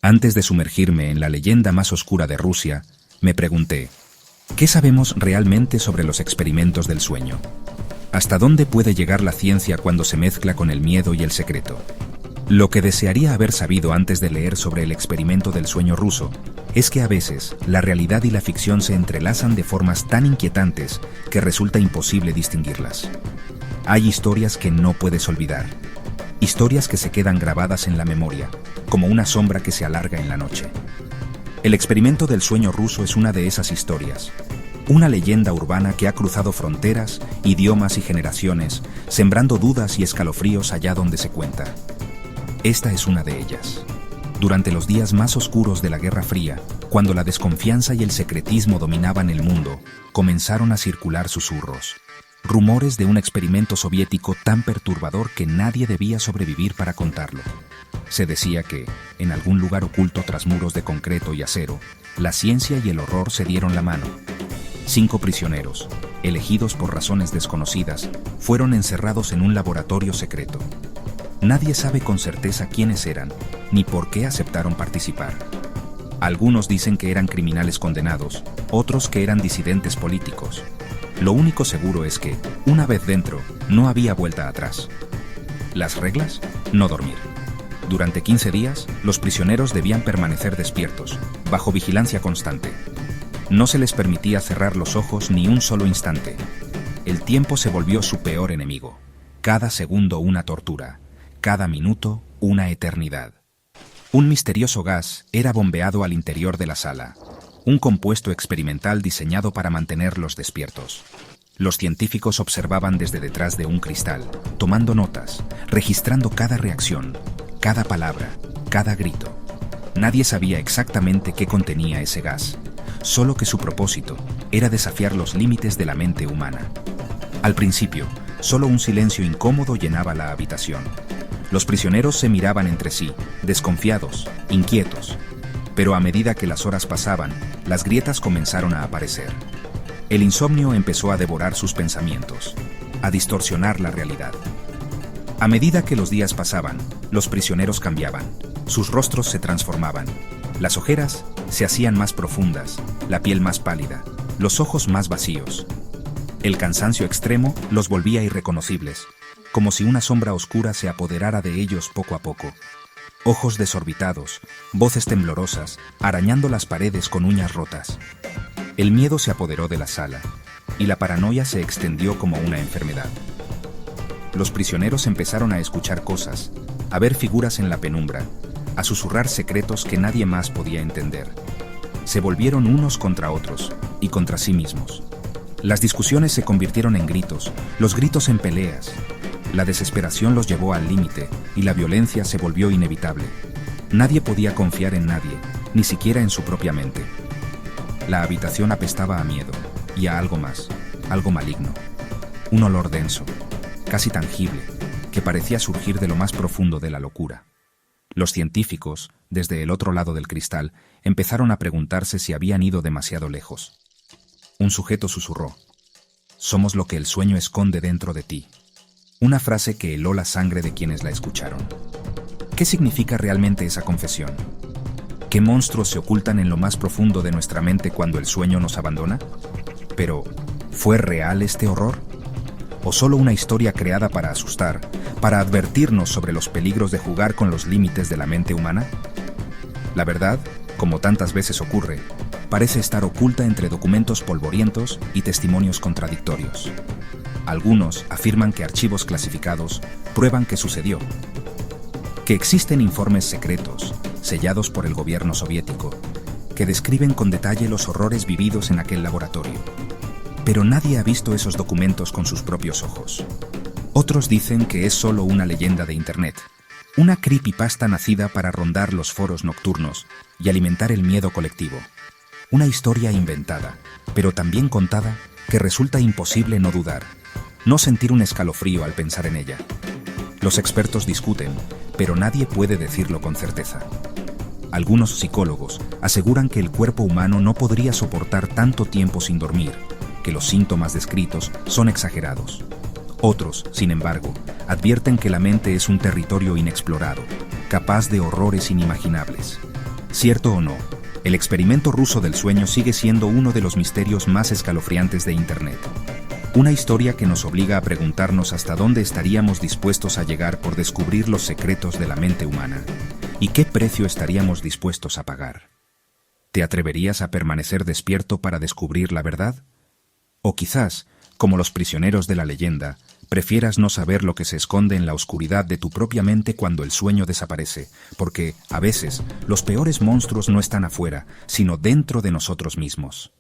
Antes de sumergirme en la leyenda más oscura de Rusia, me pregunté, ¿qué sabemos realmente sobre los experimentos del sueño? ¿Hasta dónde puede llegar la ciencia cuando se mezcla con el miedo y el secreto? Lo que desearía haber sabido antes de leer sobre el experimento del sueño ruso es que a veces la realidad y la ficción se entrelazan de formas tan inquietantes que resulta imposible distinguirlas. Hay historias que no puedes olvidar, historias que se quedan grabadas en la memoria, como una sombra que se alarga en la noche. El experimento del sueño ruso es una de esas historias, una leyenda urbana que ha cruzado fronteras, idiomas y generaciones, sembrando dudas y escalofríos allá donde se cuenta. Esta es una de ellas. Durante los días más oscuros de la Guerra Fría, cuando la desconfianza y el secretismo dominaban el mundo, comenzaron a circular susurros, rumores de un experimento soviético tan perturbador que nadie debía sobrevivir para contarlo. Se decía que, en algún lugar oculto tras muros de concreto y acero, la ciencia y el horror se dieron la mano. 5 prisioneros, elegidos por razones desconocidas, fueron encerrados en un laboratorio secreto. Nadie sabe con certeza quiénes eran, ni por qué aceptaron participar. Algunos dicen que eran criminales condenados, otros que eran disidentes políticos. Lo único seguro es que, una vez dentro, no había vuelta atrás. ¿Las reglas? No dormir. Durante 15 días, los prisioneros debían permanecer despiertos, bajo vigilancia constante. No se les permitía cerrar los ojos ni un solo instante. El tiempo se volvió su peor enemigo. Cada segundo una tortura. Cada minuto, una eternidad. Un misterioso gas era bombeado al interior de la sala, un compuesto experimental diseñado para mantenerlos despiertos. Los científicos observaban desde detrás de un cristal, tomando notas, registrando cada reacción, cada palabra, cada grito. Nadie sabía exactamente qué contenía ese gas, solo que su propósito era desafiar los límites de la mente humana. Al principio, solo un silencio incómodo llenaba la habitación. Los prisioneros se miraban entre sí, desconfiados, inquietos. Pero a medida que las horas pasaban, las grietas comenzaron a aparecer. El insomnio empezó a devorar sus pensamientos, a distorsionar la realidad. A medida que los días pasaban, los prisioneros cambiaban, sus rostros se transformaban. Las ojeras se hacían más profundas, la piel más pálida, los ojos más vacíos. El cansancio extremo los volvía irreconocibles, como si una sombra oscura se apoderara de ellos poco a poco. Ojos desorbitados, voces temblorosas, arañando las paredes con uñas rotas. El miedo se apoderó de la sala, y la paranoia se extendió como una enfermedad. Los prisioneros empezaron a escuchar cosas, a ver figuras en la penumbra, a susurrar secretos que nadie más podía entender. Se volvieron unos contra otros, y contra sí mismos. Las discusiones se convirtieron en gritos, los gritos en peleas. La desesperación los llevó al límite y la violencia se volvió inevitable. Nadie podía confiar en nadie, ni siquiera en su propia mente. La habitación apestaba a miedo y a algo más, algo maligno. Un olor denso, casi tangible, que parecía surgir de lo más profundo de la locura. Los científicos, desde el otro lado del cristal, empezaron a preguntarse si habían ido demasiado lejos. Un sujeto susurró: «Somos lo que el sueño esconde dentro de ti». Una frase que heló la sangre de quienes la escucharon. ¿Qué significa realmente esa confesión? ¿Qué monstruos se ocultan en lo más profundo de nuestra mente cuando el sueño nos abandona? Pero, ¿fue real este horror? ¿O solo una historia creada para asustar, para advertirnos sobre los peligros de jugar con los límites de la mente humana? La verdad, como tantas veces ocurre, parece estar oculta entre documentos polvorientos y testimonios contradictorios. Algunos afirman que archivos clasificados prueban que sucedió, que existen informes secretos, sellados por el gobierno soviético, que describen con detalle los horrores vividos en aquel laboratorio. Pero nadie ha visto esos documentos con sus propios ojos. Otros dicen que es solo una leyenda de Internet, una creepypasta nacida para rondar los foros nocturnos y alimentar el miedo colectivo. Una historia inventada, pero también contada, que resulta imposible no dudar, no sentir un escalofrío al pensar en ella. Los expertos discuten, pero nadie puede decirlo con certeza. Algunos psicólogos aseguran que el cuerpo humano no podría soportar tanto tiempo sin dormir, que los síntomas descritos son exagerados. Otros, sin embargo, advierten que la mente es un territorio inexplorado, capaz de horrores inimaginables. Cierto o no, el experimento ruso del sueño sigue siendo uno de los misterios más escalofriantes de Internet. Una historia que nos obliga a preguntarnos hasta dónde estaríamos dispuestos a llegar por descubrir los secretos de la mente humana y qué precio estaríamos dispuestos a pagar. ¿Te atreverías a permanecer despierto para descubrir la verdad? O quizás, como los prisioneros de la leyenda, prefieras no saber lo que se esconde en la oscuridad de tu propia mente cuando el sueño desaparece, porque, a veces, los peores monstruos no están afuera, sino dentro de nosotros mismos.